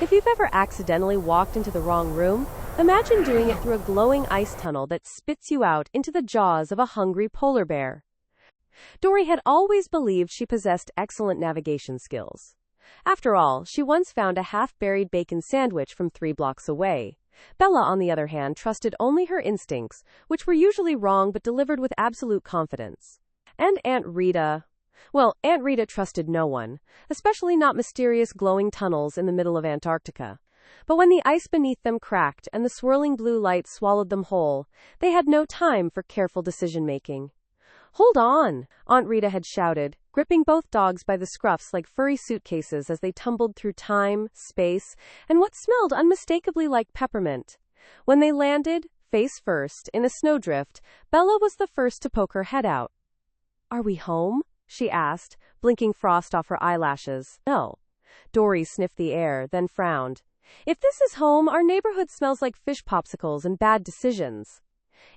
If you've ever accidentally walked into the wrong room, imagine doing it through a glowing ice tunnel that spits you out into the jaws of a hungry polar bear. Dory had always believed she possessed excellent navigation skills. After all, she once found a half-buried bacon sandwich from 3 blocks away. Bella, on the other hand, trusted only her instincts, which were usually wrong but delivered with absolute confidence. And Aunt Rita... Well, Aunt Rita trusted no one, especially not mysterious glowing tunnels in the middle of Antarctica. But when the ice beneath them cracked and the swirling blue light swallowed them whole, they had no time for careful decision-making. "Hold on!" Aunt Rita had shouted, gripping both dogs by the scruffs like furry suitcases as they tumbled through time, space, and what smelled unmistakably like peppermint. When they landed, face first, in a snowdrift, Bella was the first to poke her head out. "Are we home?" she asked, blinking frost off her eyelashes. "No." Dory sniffed the air, then frowned. "If this is home, our neighborhood smells like fish popsicles and bad decisions."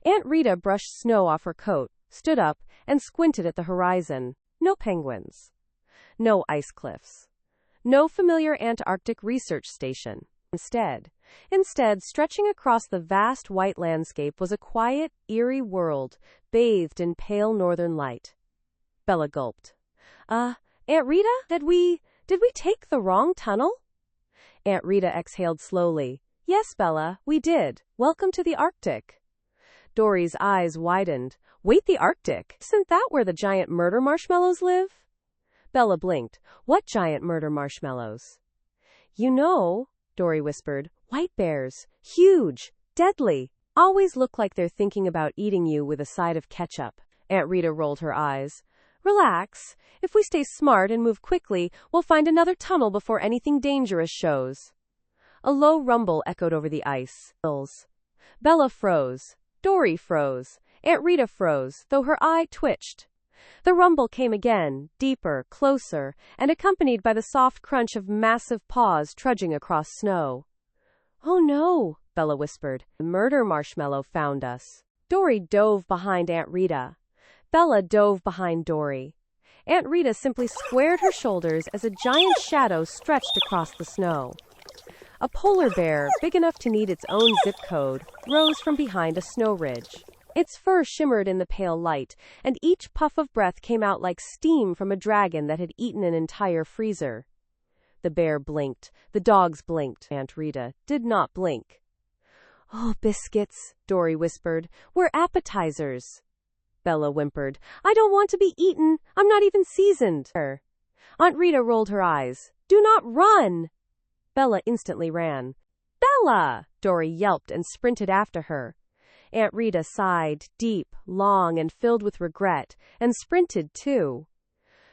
Aunt Rita brushed snow off her coat, stood up, and squinted at the horizon. No penguins. No ice cliffs. No familiar Antarctic research station. Instead, stretching across the vast white landscape was a quiet, eerie world, bathed in pale northern light. Bella gulped. Aunt Rita, did we take the wrong tunnel?" Aunt Rita exhaled slowly. "Yes, Bella, we did. Welcome to the Arctic." Dory's eyes widened. "Wait, the Arctic? Isn't that where the giant murder marshmallows live?" Bella blinked. "What giant murder marshmallows?" "You know," Dory whispered, "white bears. Huge. Deadly. Always look like they're thinking about eating you with a side of ketchup." Aunt Rita rolled her eyes. "Relax. If we stay smart and move quickly, we'll find another tunnel before anything dangerous shows." A low rumble echoed over the ice. Bella froze. Dory froze. Aunt Rita froze, though her eye twitched. The rumble came again, deeper, closer, and accompanied by the soft crunch of massive paws trudging across snow. "Oh no," Bella whispered. "The murder marshmallow found us." Dory dove behind Aunt Rita. Bella dove behind Dory. Aunt Rita simply squared her shoulders as a giant shadow stretched across the snow. A polar bear, big enough to need its own zip code, rose from behind a snow ridge. Its fur shimmered in the pale light, and each puff of breath came out like steam from a dragon that had eaten an entire freezer. The bear blinked. The dogs blinked. Aunt Rita did not blink. "Oh, biscuits," Dory whispered. "We're appetizers." Bella whimpered. "I don't want to be eaten. I'm not even seasoned." Aunt Rita rolled her eyes. "Do not run!" Bella instantly ran. "Bella!" Dory yelped and sprinted after her. Aunt Rita sighed, deep, long, and filled with regret, and sprinted too.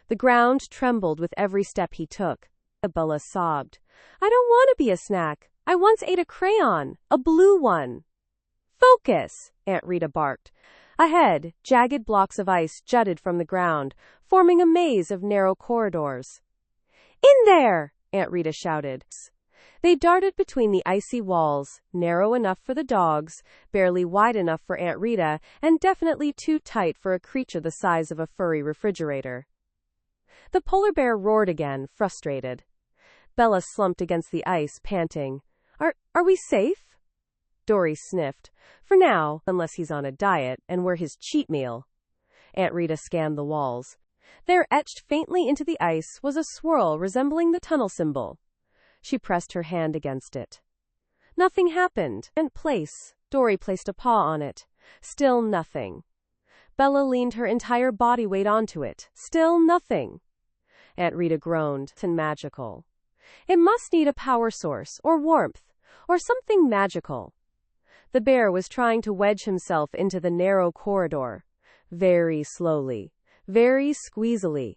The ground trembled with every step he took. Bella sobbed. "I don't want to be a snack. I once ate a crayon, a blue one." "Focus!" Aunt Rita barked. Ahead, jagged blocks of ice jutted from the ground, forming a maze of narrow corridors. "In there!" Aunt Rita shouted. They darted between the icy walls, narrow enough for the dogs, barely wide enough for Aunt Rita, and definitely too tight for a creature the size of a furry refrigerator. The polar bear roared again, frustrated. Bella slumped against the ice, panting. Are we safe?" Dory sniffed. "For now, unless he's on a diet, and we're his cheat meal." Aunt Rita scanned the walls. There, etched faintly into the ice, was a swirl resembling the tunnel symbol. She pressed her hand against it. Nothing happened. And Dory placed a paw on it. Still nothing. Bella leaned her entire body weight onto it. Still nothing. Aunt Rita groaned. "And magical. It must need a power source, or warmth, or something magical." The bear was trying to wedge himself into the narrow corridor. Very slowly. Very squeezily.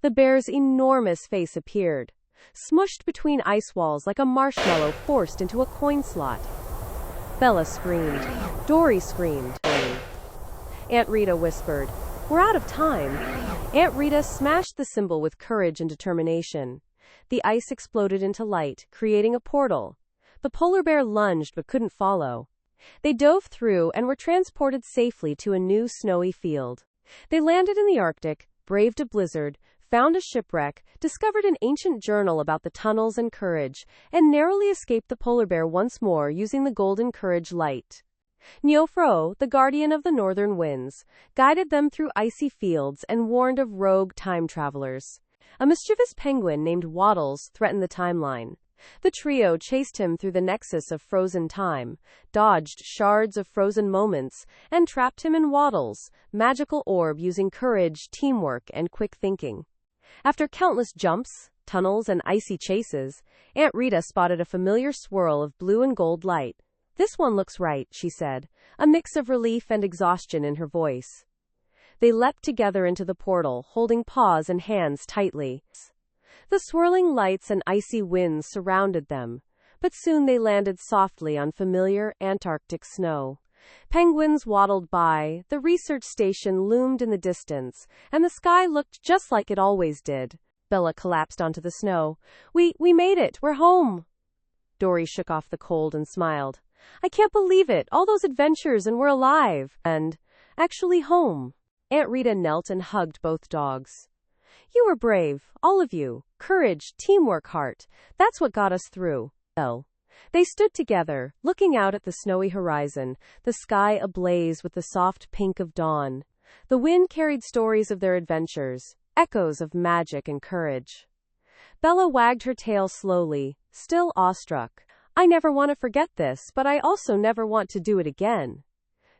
The bear's enormous face appeared, smushed between ice walls like a marshmallow forced into a coin slot. Bella screamed. Dory screamed. Aunt Rita whispered, "We're out of time." Aunt Rita smashed the symbol with courage and determination. The ice exploded into light, creating a portal. The polar bear lunged but couldn't follow. They dove through and were transported safely to a new snowy field. They landed in the Arctic, braved a blizzard, found a shipwreck, discovered an ancient journal about the tunnels and courage, and narrowly escaped the polar bear once more using the golden courage light. Neofro, the guardian of the northern winds, guided them through icy fields and warned of rogue time travelers. A mischievous penguin named Waddles threatened the timeline. The trio chased him through the nexus of frozen time, dodged shards of frozen moments, and trapped him in Waddles' magical orb using courage, teamwork, and quick thinking. After countless jumps, tunnels, and icy chases, Aunt Rita spotted a familiar swirl of blue and gold light. "This one looks right," she said, a mix of relief and exhaustion in her voice. They leapt together into the portal, holding paws and hands tightly. The swirling lights and icy winds surrounded them, but soon they landed softly on familiar Antarctic snow. Penguins waddled by, the research station loomed in the distance, and the sky looked just like it always did. Bella collapsed onto the snow. We made it! We're home!" Dory shook off the cold and smiled. "I can't believe it! All those adventures and we're alive! And actually home!" Aunt Rita knelt and hugged both dogs. "You were brave, all of you. Courage, teamwork, heart. That's what got us through." They stood together, looking out at the snowy horizon, the sky ablaze with the soft pink of dawn. The wind carried stories of their adventures, echoes of magic and courage. Bella wagged her tail slowly, still awestruck. "I never want to forget this, but I also never want to do it again."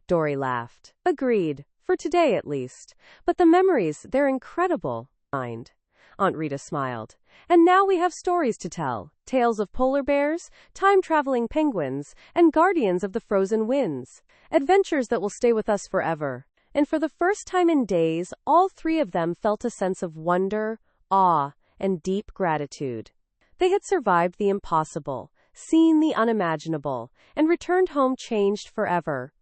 Dory laughed. "Agreed, for today at least. But the memories, they're incredible." Aunt Rita smiled. "And now we have stories to tell. Tales of polar bears, time-traveling penguins, and guardians of the frozen winds. Adventures that will stay with us forever." And for the first time in days, all three of them felt a sense of wonder, awe, and deep gratitude. They had survived the impossible, seen the unimaginable, and returned home changed forever.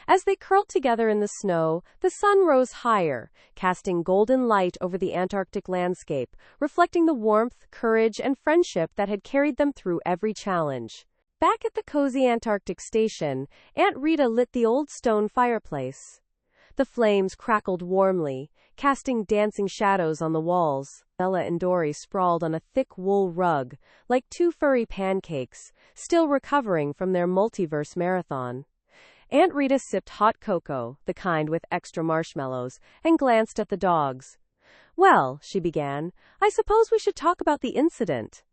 As they curled together in the snow, the sun rose higher, casting golden light over the Antarctic landscape, reflecting the warmth, courage, and friendship that had carried them through every challenge. Back at the cozy Antarctic station, Aunt Rita lit the old stone fireplace. The flames crackled warmly, casting dancing shadows on the walls. Bella and Dory sprawled on a thick wool rug, like two furry pancakes, still recovering from their multiverse marathon. Aunt Rita sipped hot cocoa, the kind with extra marshmallows, and glanced at the dogs. "Well," she began, "I suppose we should talk about the incident."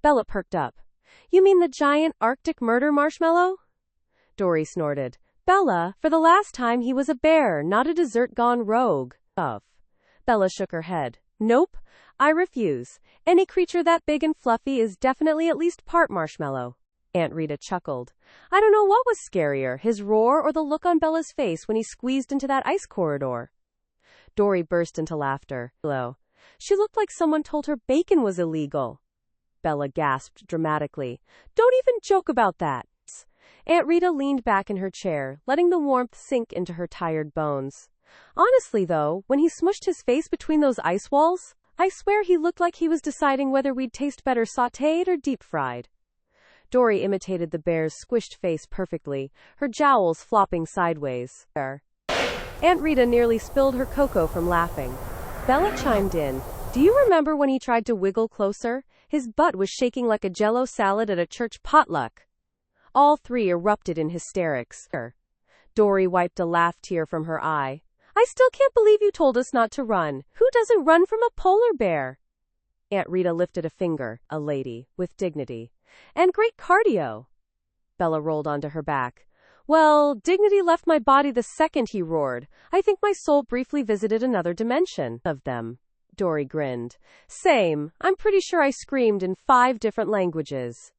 Bella perked up. "You mean the giant Arctic murder marshmallow?" Dory snorted. "Bella, for the last time he was a bear, not a dessert gone rogue." Bella shook her head. "Nope, I refuse. Any creature that big and fluffy is definitely at least part marshmallow." Aunt Rita chuckled. "I don't know what was scarier, his roar or the look on Bella's face when he squeezed into that ice corridor." Dory burst into laughter. "Hello. She looked like someone told her bacon was illegal." Bella gasped dramatically. "Don't even joke about that." Aunt Rita leaned back in her chair, letting the warmth sink into her tired bones. "Honestly, though, when he smushed his face between those ice walls, I swear he looked like he was deciding whether we'd taste better sautéed or deep-fried." Dory imitated the bear's squished face perfectly, her jowls flopping sideways. Aunt Rita nearly spilled her cocoa from laughing. Bella chimed in. "Do you remember when he tried to wiggle closer? His butt was shaking like a Jell-O salad at a church potluck." All three erupted in hysterics. Dory wiped a laugh tear from her eye. "I still can't believe you told us not to run. Who doesn't run from a polar bear?" Aunt Rita lifted a finger, a lady, with dignity. "And great cardio." Bella rolled onto her back. "Well, dignity left my body the second he roared. I think my soul briefly visited another dimension of them." Dory grinned. "Same. I'm pretty sure I screamed in 5 different languages."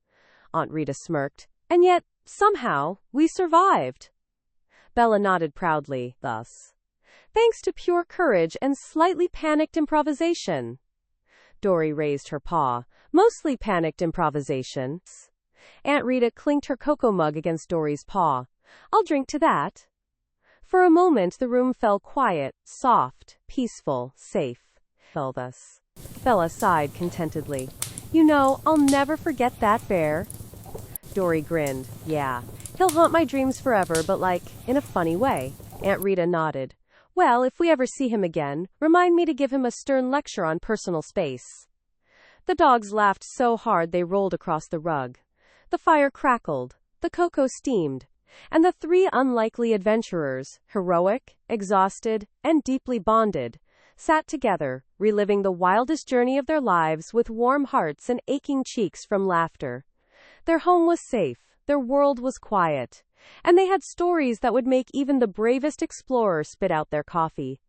Aunt Rita smirked. "And yet, somehow, we survived." Bella nodded proudly. "Thus, thanks to pure courage and slightly panicked improvisation." Dory raised her paw. "Mostly panicked improvisation." Aunt Rita clinked her cocoa mug against Dory's paw. "I'll drink to that." For a moment the room fell quiet, soft, peaceful, safe. Thus. Bella sighed contentedly. "You know, I'll never forget that bear." Dory grinned. "Yeah, he'll haunt my dreams forever, but like, in a funny way." Aunt Rita nodded. Well, if we ever see him again, remind me to give him a stern lecture on personal space." The dogs laughed so hard they rolled across the rug. The fire crackled, the cocoa steamed, and the three unlikely adventurers, heroic, exhausted, and deeply bonded, sat together, reliving the wildest journey of their lives with warm hearts and aching cheeks from laughter. Their home was safe, their world was quiet, and they had stories that would make even the bravest explorer spit out their coffee.